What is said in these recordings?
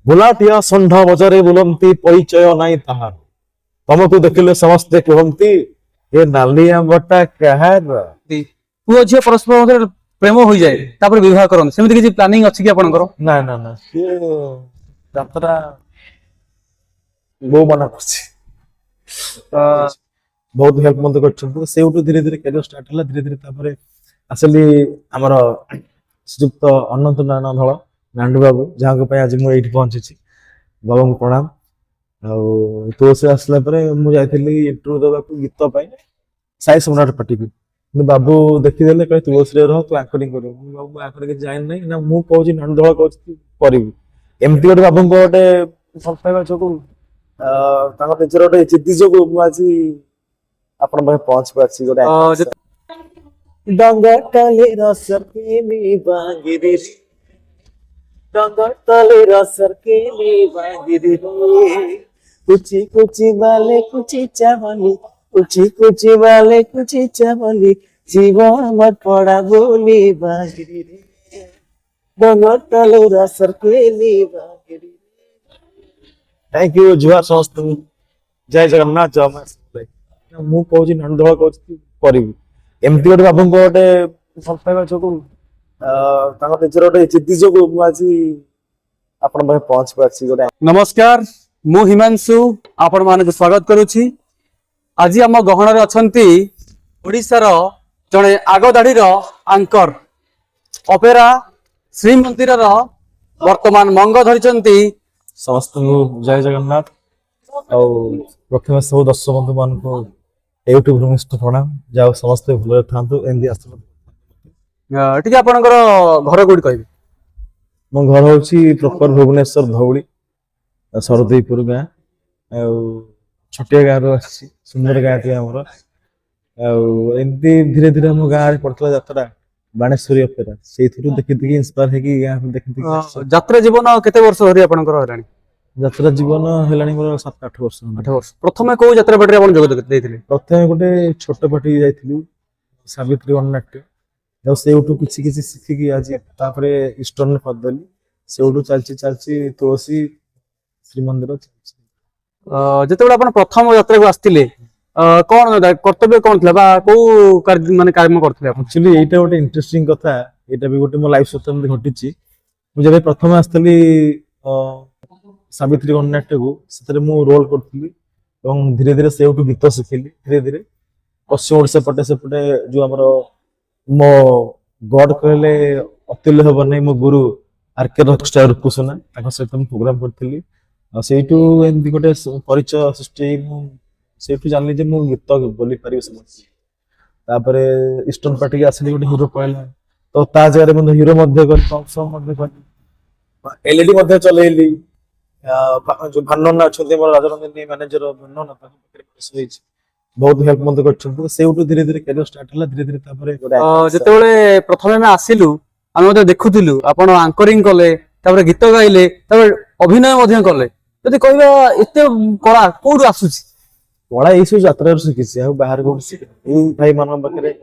बुलाटिया षंढ बजारे बुलंती परिचय नाई ताहार तमको देखिले समस्ते कहंती ए नाली आंबटा काहार पुओ झियो परस्पर मध्य प्रेम हो जाए तापर विवाह करन सेमिति किछि प्लानिंग अछि कि आपनकर ना ना ना से यात्रा बो मना करछि बहुत हेल्प मत करछन से उठु धीरे धीरे कैरियर स्टार्ट होला धीरे धीरे तापर असली हमर श्रीयुक्त अनंत नारायण धଳ नांडू बाबू जहाँ को आज मुझे ये पहुंची बाबा को प्रणाम आउ तुलसी आसला मुझे इंटरव्यू देवा गीत साई सम्राट पार्टी को बाबू देखीदे कहे तुलसी रह तू आंकरिंग कर बाबू आंकरिंग जान ना ना मुझे कहूँ नांडू धଳ कहूँ करी एमती गोटे बाबू गोटे भल पाइबा जो निजर गोटे जिद्दी जो मुझे आपण पहुंच पार्टी गोटे डंगा काले रसर के बांगिरी डंगा काले रसर के बांगिरी कुची कुची वाले कुची चावली कुची वाले कुची चावली जीवन मत पड़ा बोली बांगिरी डंगा काले रसर के बांगिरी थैंक यू जुहार समस्त जय जगन्नाथ जय मां मु कहूँ नंदोल कहूँ करी एमती गोटे बाबू गोटे भल पाइबा जो निजर गोटे जिद्दी जो मुझे आपण पहुंच पार्टी गोटे नमस्कार मु हिमांशु आपण मानक स्वागत करुछि आज आम गहन रे अछंती ओडिसा रो जणे आगदाढ़ी रो एंकर ओपेरा श्रीमंदिर रो वर्तमान मंग धरिचंती समस्त जय जगन्नाथ प्रथम सब दर्शक बंधु मान को यूट्यूब भूमिष्ठ प्रणाम जाओ समस्त भले थांतु एंदी आशीर्वाद ठीक आपनकर घर कोडी कहबी मो घर होची प्रॉपर भुवनेश्वर धौली सरदेईपुर गाँ छोटिया गाँव रो आसी सुंदर गाँ टी हमर एमती धीरे धीरे हम गाँ रे पड़तला यात्रा बाणेश्वरी अपेरा से देखि देखि इंस्पायर है कि गाँ देखि देखि यात्रा जीवन केते वर्ष धरि आपनकर हरानी यात्रा जीवन हेलानी मोर 7-8 वर्ष 8 वर्ष प्रथमे को यात्रा पार्टी आपण जोग देथिले प्रथमे गोटे छोट पार्टी जाइथिलु सावित्री गणनाट्य जो सेउठु किछि किछि सिखिकी आज तापरे ईस्टर्न पदली सेउठु चलची तुलसी श्रीमंदिर जेतेबेला आपण प्रथम यात्रा को आस्तिले कोन कर्तव्य कोन थला बा को माने काम करथले आपण एक्चुअली एटा गोटे इंटरेस्टिंग कथा एटा भी गोटे मो लाइफ सत्य में घटिछि मु जबे प्रथम आस्तली सावित्री गणनाट्य को से रोल करी धीरे धीरे से गीत शिखिली धीरे धीरे पश्चिम ओडिशा पटे सेपटे जो आमर मो गॉड कहले अतुल्य हे नहीं मो गुरु आरके रॉकस्टार रूपसोना सहित प्रोग्राम करी से गोटे परिचय सृष्टि से जानली जे मु गीत बोली पारि तापर ईस्टर्न पार्टी आसली गोटे हिरो पहला तो ता जगह हिरो एलईडी चलैली जो भान्ना अच्छा राजरंजन मैनेजर भान्ना बहुत हेल्प मत कर धीरे धीरे कैरियर स्टार्ट होला धीरे धीरे जेतेबेले प्रथमे में आसिलु हम देखुथिलु आपण एंकरिंग कले तापर गीत गाइले तापर अभिनय मध्य कले जदि कहबा एते कला कोडु आसुची कला ए सब यात्रा शिखिछि आ बाहर को भाई मान पाखे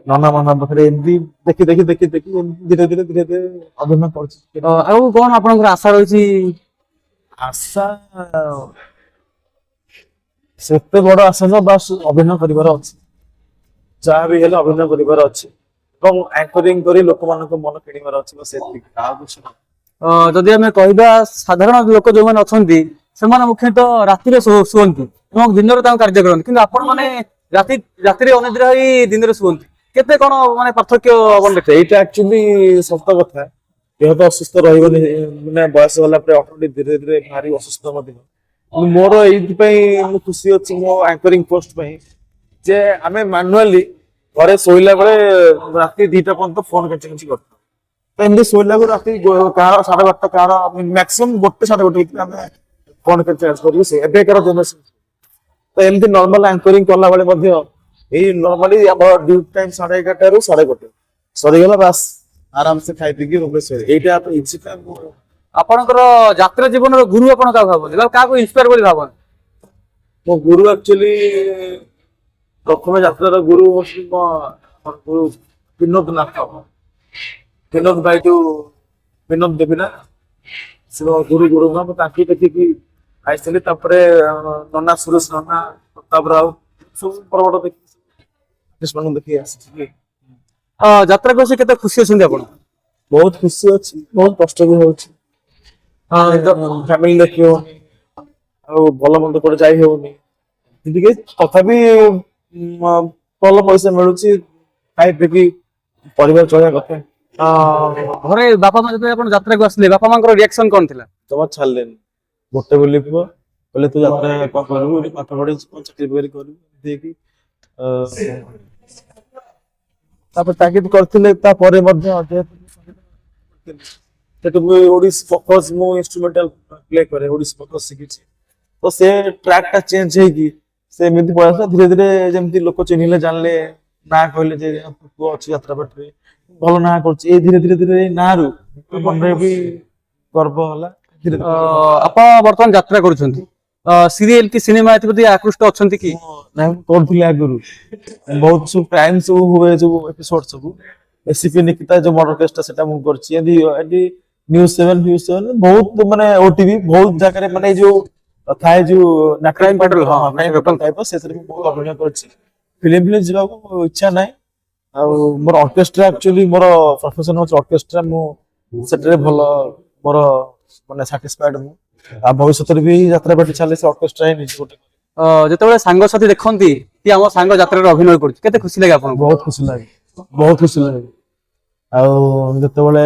नाना मान पाखे एमती देखि देखि देखि देखि धीरे धीरे धीरे धीरे अभिनय करछि आ कोन आपनकर आशा रहिछि आशा सेते बड़ आशा न बस अभिनय करिवार अछि जहाँ भी हेले अभिनय करिवार अछि এবং एंकरिंग करी लोक मान को मन किनिवार अछि बस एति आ कुछ न जदि हमें कहबा साधारण लोक जो माने अछंती सेमान मुख्यतः राति रे सुवंती एवं दिन रे तां कार्य करन किंतु आपण माने राति राति रे अनिद्रा ही दिन रे सुवंती केते कोन माने पार्थक्य अपन देखते एटा एक्चुअली सत्य कथा देह तो असुस्थ रहिबनी माने बयस होला पर ऑटोमेटिक धीरे धीरे भारी असुस्थ मते मोर एथि पई मु खुशी अछि मो एंकरिंग पोस्ट पई जे हमें मैनुअली घरे सोइला बेले राति 2टा पर्यंत फोन केचि करतो तो एमदी सोइला को राति कार 12:30 कार मैक्सिमम 1:30 भितर हमें फोन केचि करियो से एबे कर जनरेशन तो एमदी नॉर्मल एंकरिंग करला बेले मध्ये ए नॉर्मली हमर ड्यूटी टाइम 11:30 रु 1:30 सरी गेला बस आराम से खाई पी के रुपे एटा तो इच्छा टाइम आपनकर यात्रा जीवन रो गुरु आपन का भाबन बा का को इंस्पायर बोली भाबन मो गुरु एक्चुअली प्रथम यात्रा गुरु गुरु विनोद नाथ विनोद भाई जो विनोद देवी ना ଶିବ ଗୁରୁ ଗୁରୁମା ମୁଁ ତାଙ୍କୁ ଦେଖିକି ଆସିଥିଲି। ତାପରେ ନନା ସୁରେଶ ନନା ପ୍ରତାପ ରାଉ ସବୁ ବଡ ବଡ ଦେଖିକି ଦେଖିକି ଆସିଥିଲି। ଯାତ୍ରାକୁ ଆସି କେତେ ଖୁସି ଅଛନ୍ତି ଆପଣ? ବହୁତ ଖୁସି ଅଛି, ବହୁତ କଷ୍ଟ ବି ହଉଛି। ଫ୍ୟାମିଲି ଦେଖି ହଉନି, ଆଉ ଭଲ ମନ୍ଦ କୁଆଡେ ଯାଇ ହଉନି। ଟିକେ ତଥାପି ଭଲ ପଇସା ମିଳୁଛି, ଖାଇ ପିଇକି ପରିବାର ଚଳିବା କଥା। ଘରେ ବାପା ମା ଯେତେବେଳେ ଆପଣ ଯାତ୍ରାକୁ ଆସିଲେ ବାପା ମାଙ୍କର ରିଆକ୍ସନ କଣ ଥିଲା? ଜମା ଛାଡିଲେନି। ଗୋଟେ ବୋଲି ପୁଅ କହିଲେ ତୁ ଯାତ୍ରା କଣ କରିବୁ, ଏଠି ପାଠ ପଢି ଚାକିରି ବାକିରି କରିବୁ ଦେଇକି ତାପରେ ତାଗିଦ କରିଥିଲେ। ତାପରେ ମଧ୍ୟ ସେଠୁ ମୁଁ ଓଡିଶୀ ଫୋକସ ମୁଁ ଇନଷ୍ଟ୍ରୁମେଣ୍ଟାଲ ପ୍ଲେ କରେ, ଓଡିଶୀ ଫୋକସ ଶିଖିଛି। ତ ସେ ଟ୍ରାକ ଟା ଚେଞ୍ଜ ହେଇକି ସେ ଏମିତି ପଳେଇଲା। ଧୀରେ ଧୀରେ ଯେମିତି ଲୋକ ଚିହ୍ନିଲେ ଜାଣିଲେ, ନାଁ କହିଲେ ଯେ ପୁଅ ଅଛି ଯାତ୍ରା ପାଟିରେ, ଭଲ ନାଁ କରୁଛି। ଏଇ ଧୀରେ ଧୀରେ ଧୀରେ ଏଇ ନାଁରୁ ମନରେ ବି ଗର୍ବ ହେଲା। ଧୀରେ ଧୀରେ ଆପଣ ବର୍ତ୍ତମାନ ଯାତ୍ରା କରୁଛନ୍ତି, ସିରିଏଲ କି ସିନେମା ଏଥିପ୍ରତି ଆକୃଷ୍ଟ ଅଛନ୍ତି କି? ନାଇଁ ମୁଁ କରୁଥିଲି ଆଗରୁ, ବହୁତ ସବୁ କ୍ରାଇମ ସବୁ ହୁଏ, ସବୁ ଏପିସୋଡ ସବୁ ଏସିପି ନିକିତା ଯୋଉ ମର୍ଡର କେସଟା ସେଟା ମୁଁ କରିଛି। ଏଠି ନ୍ୟୁଜ 7 ବହୁତ ମାନେ ଓଟିଭି ବହୁତ ଜାଗାରେ ମାନେ ଏଇ ଯୋଉ ଥାଏ ଯୋଉ Crime Patrol, ହଁ, ସେଥିରେ ମୁଁ ବହୁତ ଅଭିନୟ କରିଛି। ଫିଲ୍ମ ଯିବାକୁ ଇଚ୍ଛା ନାହିଁ। ଆଉ ମୋର ଅର୍କେଷ୍ଟ୍ରା ଆକ୍ଚୁଆଲି ମୋର ପ୍ରଫେସନ ହଉଛି ଅର୍କେଷ୍ଟ୍ରା। ମୁଁ ସେଠାରେ ଭଲ ମୋର ମାନେ ସାଟିସ୍ଫାଏଡ ମୁଁ। ଆଉ ଭବିଷ୍ୟତରେ ବି ଯାତ୍ରା ପାଟି ଚାଲେ ସେ ଅର୍କେଷ୍ଟ୍ରା ହିଁ ନିଜେ ଗୋଟେ। ଯେତେବେଳେ ସାଙ୍ଗସାଥି ଦେଖନ୍ତି କି ଆମ ସାଙ୍ଗ ଯାତ୍ରାରେ ଅଭିନୟ କରୁଛି କେତେ ଖୁସି ଲାଗେ ଆପଣଙ୍କୁ? ବହୁତ ଖୁସି ଲାଗେ, ବହୁତ ଖୁସି ଲାଗେ। ଆଉ ଯେତେବେଳେ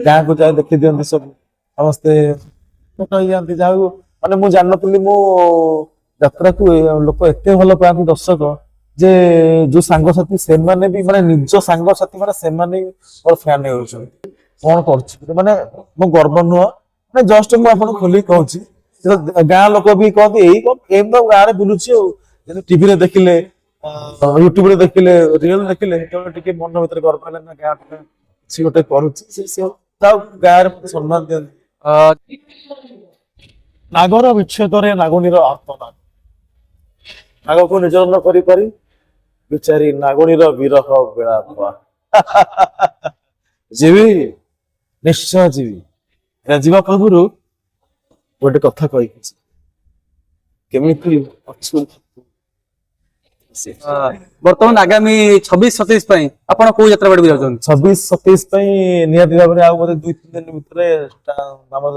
ଗାଁକୁ ଯାଇ ଦେଖି ଦିଅନ୍ତି ସବୁ ସମସ୍ତେ ହେଇଯାଆନ୍ତି, ଯାହାକୁ ମାନେ ମୁଁ ଜାଣିନଥିଲି ମୁଁ ଯାତ୍ରାକୁ ଲୋକ ଏତେ ଭଲ ପାଆନ୍ତି ଦର୍ଶକ, ଯେ ଯୋଉ ସାଙ୍ଗସାଥି ସେମାନେ ବି ମାନେ ନିଜ ସାଙ୍ଗସାଥି ମାନେ ସେମାନେ ବି ମୋର ଫ୍ୟାନ ହେଇଯାଉଛନ୍ତି। କଣ କରୁଛି ମାନେ ମୋ ଗର୍ବ ନୁହଁ, ମାନେ ଜଷ୍ଟ ମୁଁ ଆପଣଙ୍କୁ ଖୋଲିକି କହୁଛି। ଗାଁ ଲୋକ ବି କହନ୍ତି ଏଇ କଣ ଏମିତି ଗାଁରେ ବୁଲୁଛି ଆଉ। ଟିଭିରେ ଦେଖିଲେ, ୟୁଟ୍ୟୁବରେ ଦେଖିଲେ, ରିଅଲ ଦେଖିଲେ, ସେତେବେଳେ ଟିକେ ମନ ଭିତରେ ଗର୍ବ ହେଲା ନା ଗାଁ ସେ ଗୋଟେ କରୁଛି। ତା ଗାଁରେ ମତେ ସମ୍ମାନ ଦିଅନ୍ତି। ନାଗର ବିଚ୍ଛେଦରେ ନାଗୁଣୀର ଆର୍ତ୍ତନାଦ, ନାଗକୁ ନିଜର ନ କରିପାରି ବିଚାରି ନାଗୁଣୀର ବିରହ ବିଳାପ। ଯିବି, ନିଶ୍ଚୟ ଯିବି। ଯିବା ପୂର୍ବରୁ ଗୋଟେ କଥା କହିଛି, କେମିତି ଅଛୁ? ବର୍ତ୍ତମାନ ଆଗାମୀ 26-27 ପାଇଁ ଆପଣ କୋଉ ଯାତ୍ରା ବାଡିକୁ ଯାଉଛନ୍ତି? 26-27 ପାଇଁ ନିହାତି ଭାବରେ ଆଉ ବୋଧେ 2-3 ଦିନ ଭିତରେ ଆମର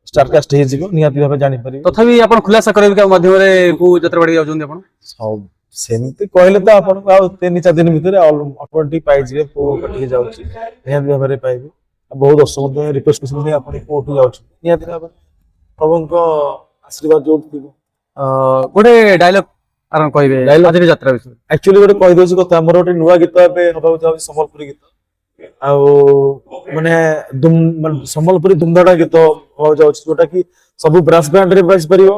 ଷ୍ଟାରକାଷ୍ଟ ହେଇଯିବ, ନିହାତି ଭାବେ ଜାଣିପାରିବେ। ତଥାପି ଆପଣ ଖୁଲାସା କରିବେ କି ଆମ ମାଧ୍ୟମରେ କୋଉ ଯାତ୍ରା ବାଡିକୁ ଯାଉଛନ୍ତି ଆପଣ? ସେମିତି କହିଲେ ତ ଆପଣଙ୍କୁ ଆଉ 3-4 ଦିନ ଭିତରେ ଅଟୋମେଟିକ ପାଇଯିବେ କୋଉ ଟିକେ ଯାଉଛି, ନିହାତି ଭାବରେ ପାଇବେ। ବହୁତ ଦର୍ଶକ ମଧ୍ୟ ରିକ୍ୱେଷ୍ଟ କରୁଛନ୍ତି ଆପଣ କୋଉଠୁ ଯାଉଛନ୍ତି, ନିହାତି ଭାବରେ ପ୍ରଭୁଙ୍କ ଆଶୀର୍ବାଦ ଯୋଉଠି ଥିବ। ଗୋଟେ ଡାଇଲଗ ଆରମ୍ଭ କହିବେ ଆଜିର ଯାତ୍ରା ବିଷୟରେ। ଆକ୍ଚୁଆଲି ଗୋଟେ କହିଦଉଛି କଥା, ଆମର ଗୋଟେ ନୂଆ ଗୀତ ଏବେ ହବାକୁ ଯାଉଛି, ସମ୍ବଲପୁରୀ ଗୀତ। ଆଉ ମାନେ ସମ୍ବଲପୁରୀ ଧୁମଧାଡା ଗୀତ ହବାକୁ ଯାଉଛି, ଯୋଉଟା କି ସବୁ ବ୍ରାସ ବ୍ୟାଣ୍ଡ ରେ ବାଜି ପାରିବ,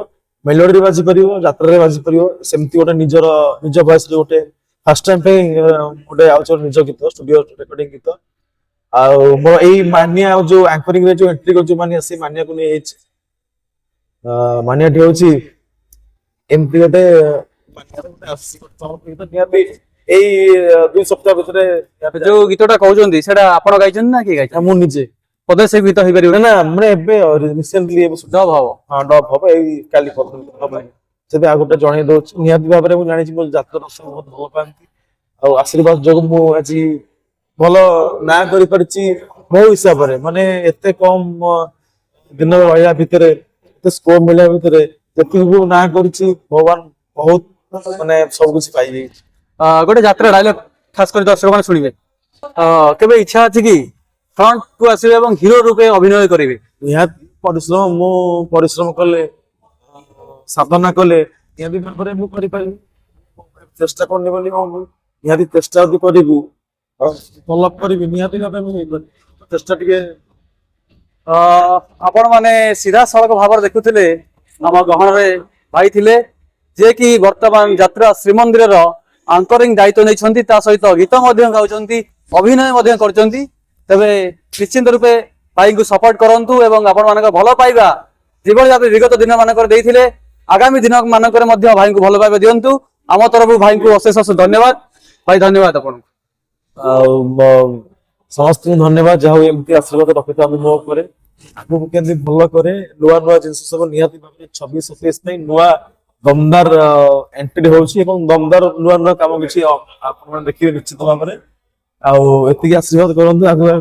ମେଲୋଡିରେ ବାଜି ପାରିବ, ଯାତ୍ରାରେ ବାଜି ପାରିବ। ସେମିତି ଗୋଟେ ନିଜ ଭଏସରେ ଗୋଟେ ଫାର୍ଷ୍ଟ ଟାଇମ ପାଇଁ ଗୋଟେ ଆଉଛି ନିଜ ଗୀତ, ଷ୍ଟୁଡିଓ ରେକର୍ଡିଂ ଗୀତ। ଆଉ ମୋର ଏଇ ମାନିଆ ଯୋଉ ଆଙ୍କରିଂ ରେ ଯୋଉ ଏଣ୍ଟ୍ରି କରୁଛି ମାନିଆ, ସେଇ ମାନିଆକୁ ନେଇ ହେଇଛି। ମାନିଆଟି ହଉଛି ଏମିତି ଗୋଟେ ଏଇ 2 ସପ୍ତାହ ଭିତରେ ଯୋଉ ଗୀତଟା କହୁଛନ୍ତି ସେଟା ଆପଣ ଗାଇଛନ୍ତି ନା କିଏ ଗାଇଛନ୍ତି? ମୁଁ ନିଜେ ପଦେ ସେ ଗୀତ ହେଇପାରିବ ନା ମାନେ ଏବେ ରିସେଣ୍ଟଲି ଡବ୍ ହବ। ହଁ ଡବ୍ ହବ, ଏଇ କାଲି ହବ। ସେଥିପାଇଁ ଆଉ ଗୋଟେ ଜଣେଇ ଦଉଛି। ନିହାତି ଭାବରେ ମୁଁ ଜାଣିଛି ମୋ ଯାତ୍ରା ଦର୍ଶକ ବହୁତ ଭଲ ପାଆନ୍ତି, ଆଉ ଆଶୀର୍ବାଦ ଯୋଗୁଁ ମୁଁ ଆଜି ଭଲ ନାଁ କରିପାରିଛି। ମୋ ହିସାବରେ ମାନେ ଏତେ କମ ଦିନ ରହିବା ଭିତରେ, ଏତେ ସ୍କୋପ ମିଳିବା ଭିତରେ ଯେତିକି ନାଁ କରିଛି, ଭଗବାନ ବହୁତ ମାନେ ସବୁ କିଛି ପାଇଯାଇଛି। ଗୋଟେ ଯାତ୍ରା ଡାଇଲଗ ଖାସ କରି ଦର୍ଶକ ମାନେ ଶୁଣିବେ, କେବେ ଇଚ୍ଛା ଅଛି କି ଫ୍ରଣ୍ଟ କୁ ଆସିବେ ଏବଂ ହିରୋ ରୂପେ ଅଭିନୟ କରିବେ? ନିହାତି ପରିଶ୍ରମ, ମୁଁ ପରିଶ୍ରମ କଲେ, ସାଧନା କଲେ ନିହାତି ଭାବରେ ମୁଁ କରିପାରିବି। ଚେଷ୍ଟା କରୁନି ବୋଲି ନିହାତି ଚେଷ୍ଟା ଯଦି କରିବୁ, ଭଲ କରିବି, ନିହାତି ଭାବେ ମୁଁ ହେଇପାରିବି। ଚେଷ୍ଟା ଟିକେ ଆପଣ ମାନେ ସିଧାସଳଖ ଭାବରେ ଦେଖୁଥିଲେ ଆମ ଗହଣରେ ଭାଇ ଥିଲେ, ଯିଏ କି ବର୍ତ୍ତମାନ ଯାତ୍ରା ଶ୍ରୀମନ୍ଦିରର ଆଙ୍କରିଂ ଦାୟିତ୍ୱ ନେଇଛନ୍ତି, ତା ସହିତ ଗୀତ ମଧ୍ୟ ଗାଉଛନ୍ତି, ଅଭିନୟ ମଧ୍ୟ କରୁଛନ୍ତି। ତେବେ ନିଶ୍ଚିନ୍ତ ରୂପେ ଭାଇଙ୍କୁ ସପୋର୍ଟ କରନ୍ତୁ ଏବଂ ଆପଣ ମାନଙ୍କ ଭଲ ପାଇବା ଯେଭଳି ଭାବେ ବିଗତ ଦିନ ମାନଙ୍କରେ ଦେଇଥିଲେ, ଆଗାମୀ ଦିନ ମାନଙ୍କରେ ମଧ୍ୟ ଭାଇଙ୍କୁ ଭଲ ପାଇବା ଦିଅନ୍ତୁ। ଆମ ତରଫରୁ ଭାଇଙ୍କୁ ଅଶେଷ ଅଶେଷ ଧନ୍ୟବାଦ। ଭାଇ ଧନ୍ୟବାଦ ଆପଣଙ୍କୁ। ଆଉ ସମସ୍ତଙ୍କୁ ଧନ୍ୟବାଦ, ଯାହା ହଉ ଏମିତି ଆଶୀର୍ବାଦ ରଖିଥାନ୍ତୁ ମୋ ଉପରେ। ଆଗକୁ କେମିତି ଭଲ କରେ ନୂଆ ନୂଆ ଜିନିଷ ସବୁ ନିହାତି ଭାବରେ 26-27 ପାଇଁ ନୂଆ ଦମଦାର ଏଣ୍ଟ୍ରି ହଉଛି ଏବଂ ଦମଦାର ନୂଆ ନୂଆ କାମ କିଛି ଆପଣମାନେ ଦେଖିବେ ନିଶ୍ଚିତ ଭାବରେ। ଆଉ ଏତିକି ଆଶୀର୍ବାଦ କରନ୍ତୁ ଆଗକୁ